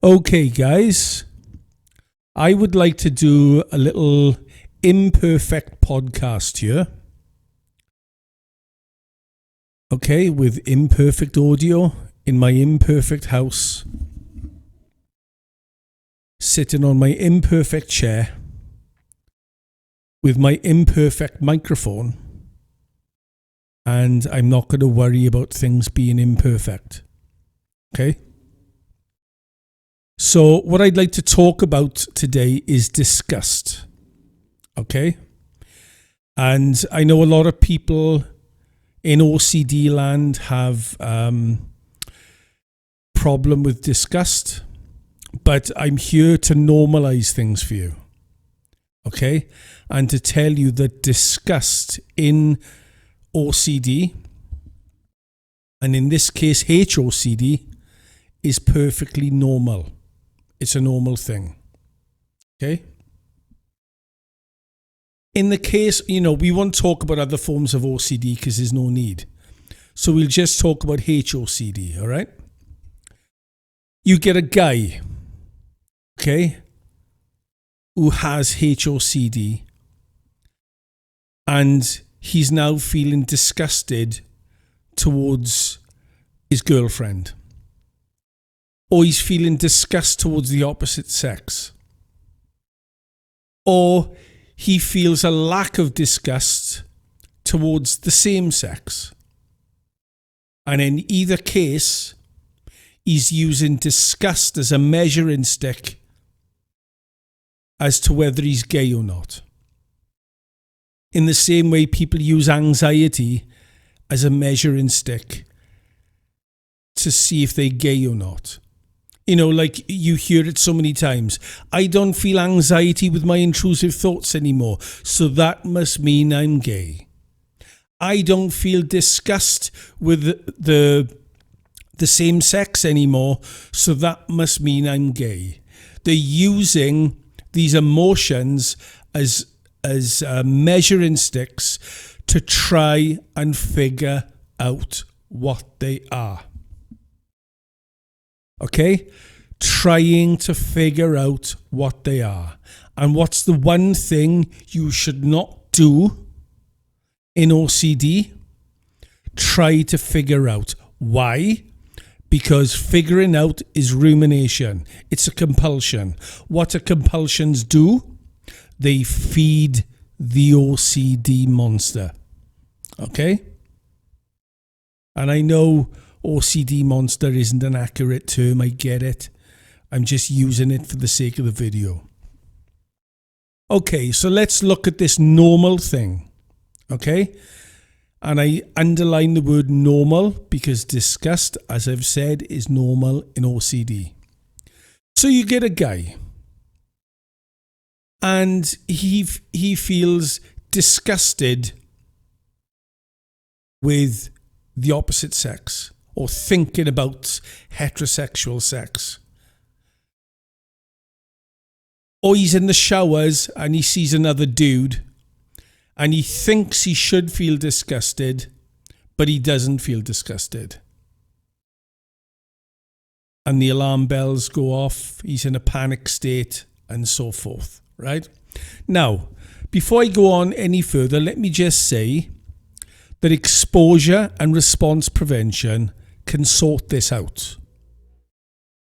Okay, guys, I would like to do a little imperfect podcast here. Okay, with imperfect audio in my imperfect house, sitting on my imperfect chair with my imperfect microphone, and I'm not going to worry about things being imperfect. Okay? So what I'd like to talk about today is disgust. Okay? And I know a lot of people in OCD land have problem with disgust, but I'm here to normalize things for you. Okay? And to tell you that disgust in OCD, and in this case HOCD, is perfectly normal. It's a normal thing. Okay? In the case, we won't talk about other forms of OCD because there's no need. So we'll just talk about HOCD, all right? You get a guy, okay, who has HOCD, and he's now feeling disgusted towards his girlfriend. Or he's feeling disgust towards the opposite sex. Or he feels a lack of disgust towards the same sex. And in either case, he's using disgust as a measuring stick as to whether he's gay or not. In the same way people use anxiety as a measuring stick to see if they're gay or not. Like you hear it so many times. I don't feel anxiety with my intrusive thoughts anymore, so that must mean I'm gay. I don't feel disgust with the same sex anymore, so that must mean I'm gay. They're using these emotions as measuring sticks to try and figure out what they are. Okay? Trying to figure out what they are. And what's the one thing you should not do in OCD? Try to figure out. Why? Because figuring out is rumination. It's a compulsion. What do compulsions do? They feed the OCD monster. Okay? And I know OCD monster isn't an accurate term, I get it. I'm just using it for the sake of the video. Okay, so let's look at this normal thing. Okay? And I underline the word normal because disgust, as I've said, is normal in OCD. So you get a guy and he feels disgusted with the opposite sex, or thinking about heterosexual sex. Or he's in the showers and he sees another dude and he thinks he should feel disgusted, but he doesn't feel disgusted. And the alarm bells go off, he's in a panic state, and so forth, right? Now, before I go on any further, let me just say that exposure and response prevention can sort this out.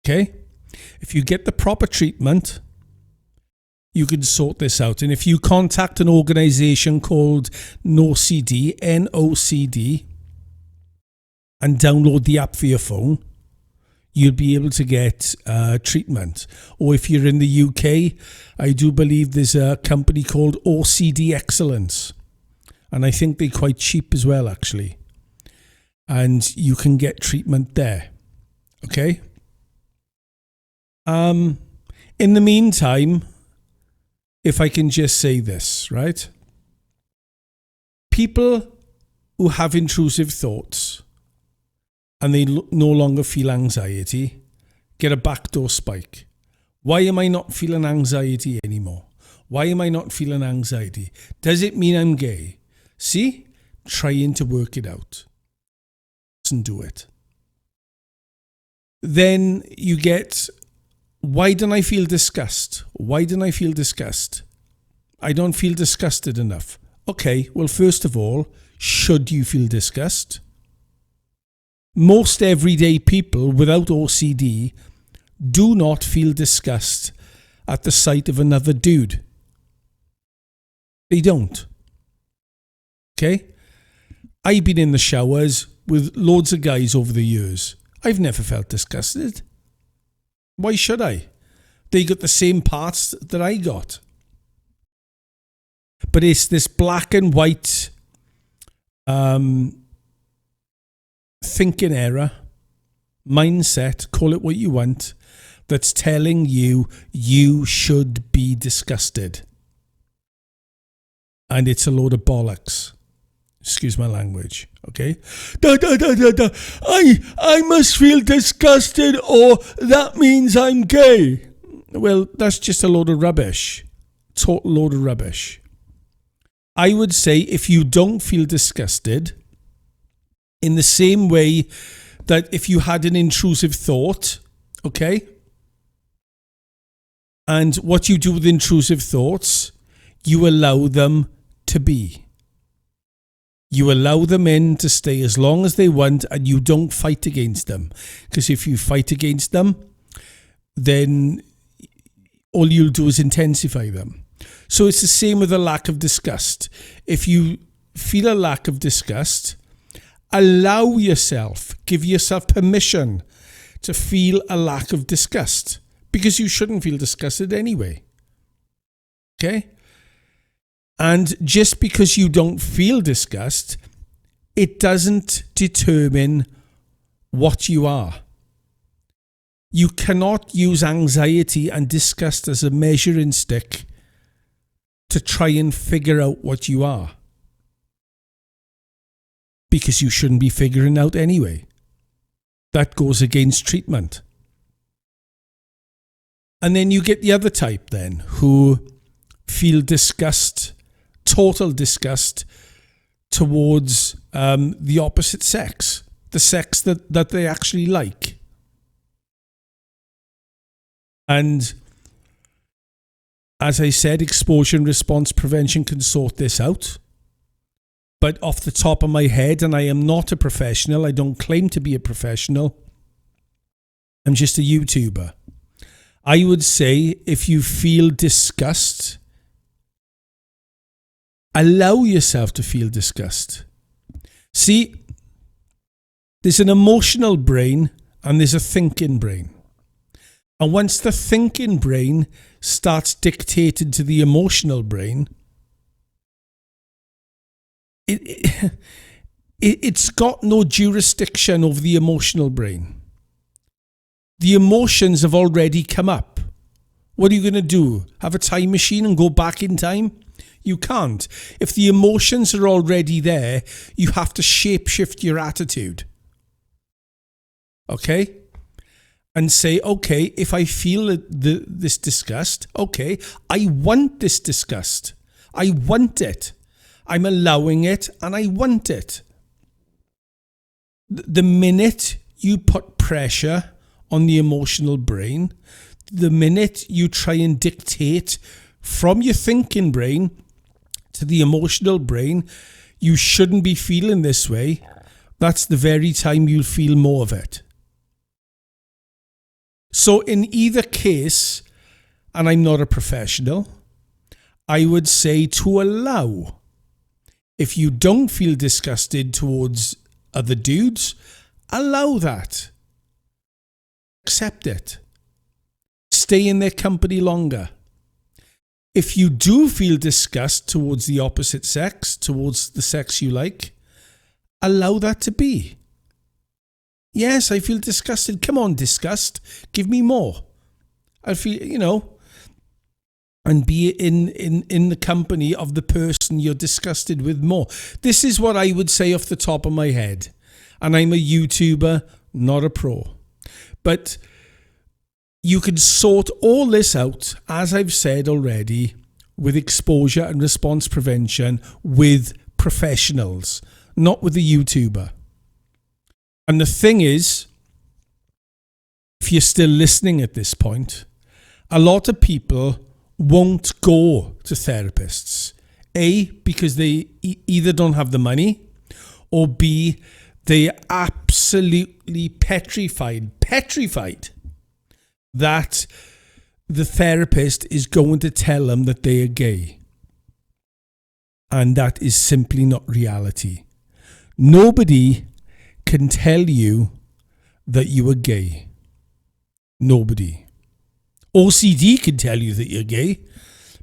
Okay? If you get the proper treatment, you can sort this out. And if you contact an organization called NOCD, N-O-C-D, and download the app for your phone, you'll be able to get treatment. Or if you're in the UK, I do believe there's a company called OCD Excellence. And I think they're quite cheap as well, actually. And you can get treatment there. Okay? In the meantime, if I can just say this, right? People who have intrusive thoughts and they no longer feel anxiety get a backdoor spike. Why am I not feeling anxiety anymore? Why am I not feeling anxiety? Does it mean I'm gay? See? Trying to work it out. And do it. Then you get Why don't I feel disgust? Why don't I feel disgust? I don't feel disgusted enough. Okay, well, first of all, should you feel disgust? Most everyday people without OCD do not feel disgust at the sight of another dude. They don't. Okay? I've been in the showers with loads of guys over the years. I've never felt disgusted. Why should I? They got the same parts that I got. But it's this black and white thinking error, mindset, call it what you want, that's telling you you should be disgusted. And it's a load of bollocks. Excuse my language, okay? I must feel disgusted or that means I'm gay. Well, that's just a load of rubbish. Total load of rubbish. I would say if you don't feel disgusted, in the same way that if you had an intrusive thought, okay? And what you do with intrusive thoughts, you allow them to be. You allow them in to stay as long as they want and you don't fight against them. Because if you fight against them, then all you'll do is intensify them. So it's the same with a lack of disgust. If you feel a lack of disgust, allow yourself, give yourself permission to feel a lack of disgust. Because you shouldn't feel disgusted anyway. Okay? And just because you don't feel disgust, it doesn't determine what you are. You cannot use anxiety and disgust as a measuring stick to try and figure out what you are. Because you shouldn't be figuring out anyway. That goes against treatment. And then you get the other type then, who feel disgust, total disgust towards the opposite sex, the sex that they actually like. And as I said, exposure and response prevention can sort this out. But off the top of my head, and I am not a professional, I don't claim to be a professional, I'm just a YouTuber. I would say if you feel disgust, allow yourself to feel disgust. See, there's an emotional brain and there's a thinking brain. And once the thinking brain starts dictating to the emotional brain, it's got no jurisdiction over the emotional brain. The emotions have already come up. What are you going to do? Have a time machine and go back in time? You can't. If the emotions are already there, you have to shape-shift your attitude. Okay? And say, okay, if I feel this disgust, okay, I want this disgust. I want it. I'm allowing it and I want it. The minute you put pressure on the emotional brain, the minute you try and dictate from your thinking brain to the emotional brain, you shouldn't be feeling this way, that's the very time you'll feel more of it. So in either case, and I'm not a professional, I would say to allow. If you don't feel disgusted towards other dudes, allow that. Accept it. Stay in their company longer. If you do feel disgust towards the opposite sex, towards the sex you like, allow that to be. Yes, I feel disgusted. Come on, disgust. Give me more. I feel, and be in the company of the person you're disgusted with more. This is what I would say off the top of my head. And I'm a YouTuber, not a pro. But you can sort all this out, as I've said already, with exposure and response prevention with professionals, not with a YouTuber. And the thing is, if you're still listening at this point, a lot of people won't go to therapists. A, because they either don't have the money, or B, they are absolutely petrified that the therapist is going to tell them that they are gay. And that is simply not reality. Nobody can tell you that you are gay. Nobody. OCD can tell you that you're gay,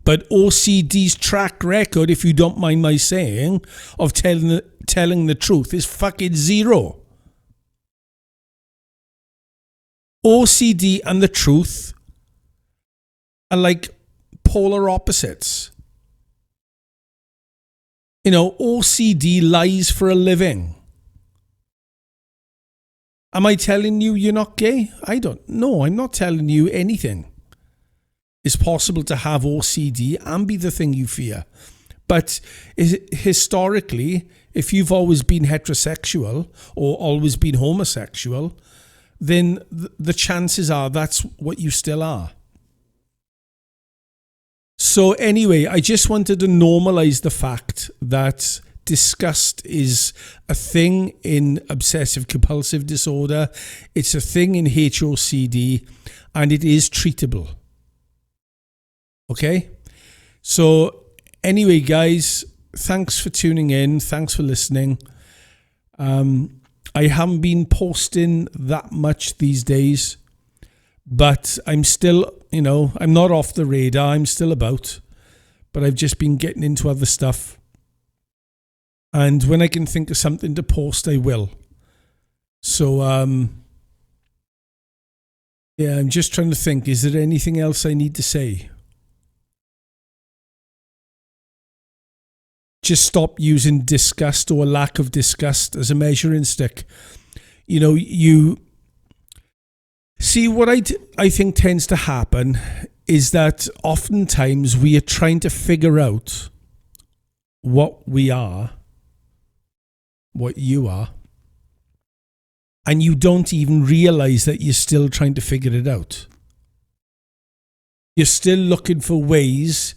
but OCD's track record, if you don't mind my saying, of telling the truth is fucking zero. OCD and the truth are like polar opposites. You know, OCD lies for a living. Am I telling you you're not gay? I don't know. I'm not telling you anything. It's possible to have OCD and be the thing you fear. But historically, if you've always been heterosexual or always been homosexual, then the chances are that's what you still are. So anyway, I just wanted to normalize the fact that disgust is a thing in obsessive compulsive disorder. It's a thing in HOCD, and it is treatable. Okay? So anyway, guys, thanks for tuning in. Thanks for listening. I haven't been posting that much these days, but I'm still, I'm not off the radar. I'm still about, but I've just been getting into other stuff. And when I can think of something to post, I will. So, yeah, I'm just trying to think, is there anything else I need to say? Just stop using disgust or lack of disgust as a measuring stick. You see what I think tends to happen is that oftentimes we are trying to figure out what we are, what you are, and you don't even realize that you're still trying to figure it out. You're still looking for ways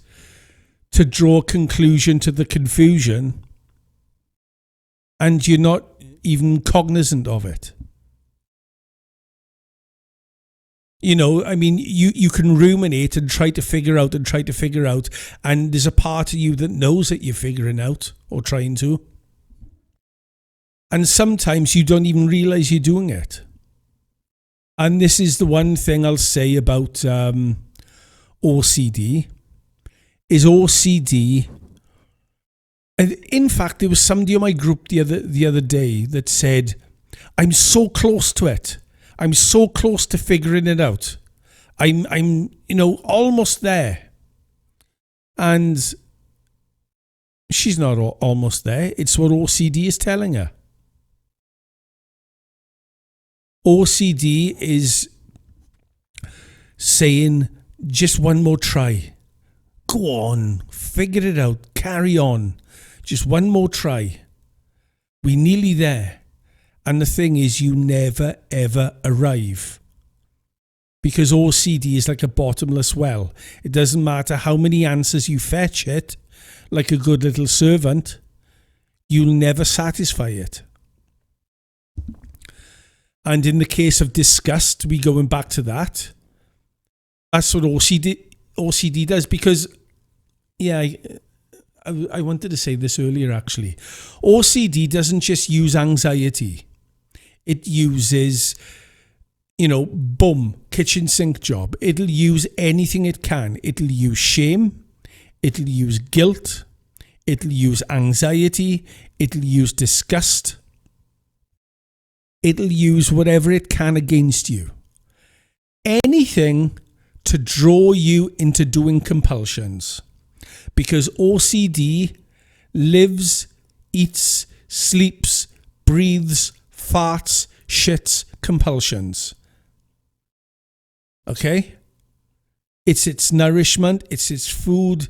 to draw a conclusion to the confusion, and you're not even cognizant of it. You can ruminate and try to figure out, and there's a part of you that knows that you're figuring out or trying to. And sometimes you don't even realize you're doing it. And this is the one thing I'll say about OCD. Is OCD, and in fact, there was somebody on my group the other day that said, "I'm so close to it. I'm so close to figuring it out. I'm almost there." And she's not almost there. It's what OCD is telling her. OCD is saying, just one more try. Go on, figure it out, carry on. Just one more try. We're nearly there. And the thing is, you never, ever arrive. Because OCD is like a bottomless well. It doesn't matter how many answers you fetch it, like a good little servant, you'll never satisfy it. And in the case of disgust, we going back to that. That's what OCD does, because, I wanted to say this earlier actually. OCD doesn't just use anxiety. It uses, kitchen sink job. It'll use anything it can. It'll use shame. It'll use guilt. It'll use anxiety. It'll use disgust. It'll use whatever it can against you. Anything to draw you into doing compulsions. Because OCD lives, eats, sleeps, breathes, farts, shits, compulsions. Okay? It's its nourishment, it's its food,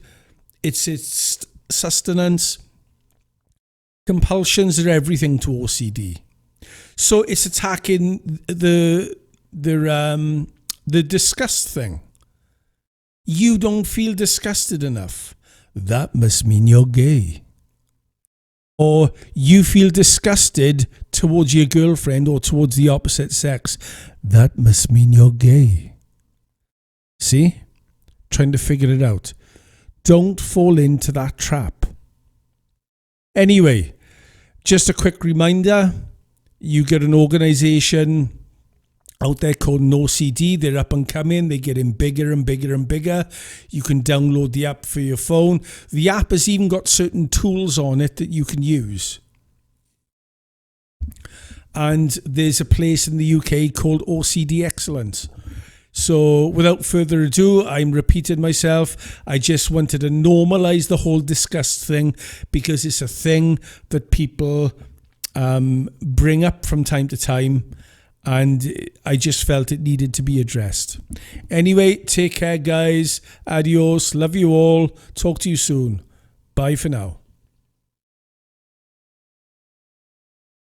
it's its sustenance. Compulsions are everything to OCD. So it's attacking the the disgust thing. You don't feel disgusted enough. That must mean you're gay. Or you feel disgusted towards your girlfriend or towards the opposite sex. That must mean you're gay. See? Trying to figure it out. Don't fall into that trap. Anyway, just a quick reminder. You get an organisation out there called HOCD. They're up and coming. They're getting bigger and bigger and bigger. You can download the app for your phone. The app has even got certain tools on it that you can use. And there's a place in the UK called OCD Excellence. So without further ado, I'm repeating myself. I just wanted to normalise the whole disgust thing because it's a thing that people bring up from time to time. And I just felt it needed to be addressed. Anyway, take care, guys. Adios. Love you all. Talk to you soon. Bye for now.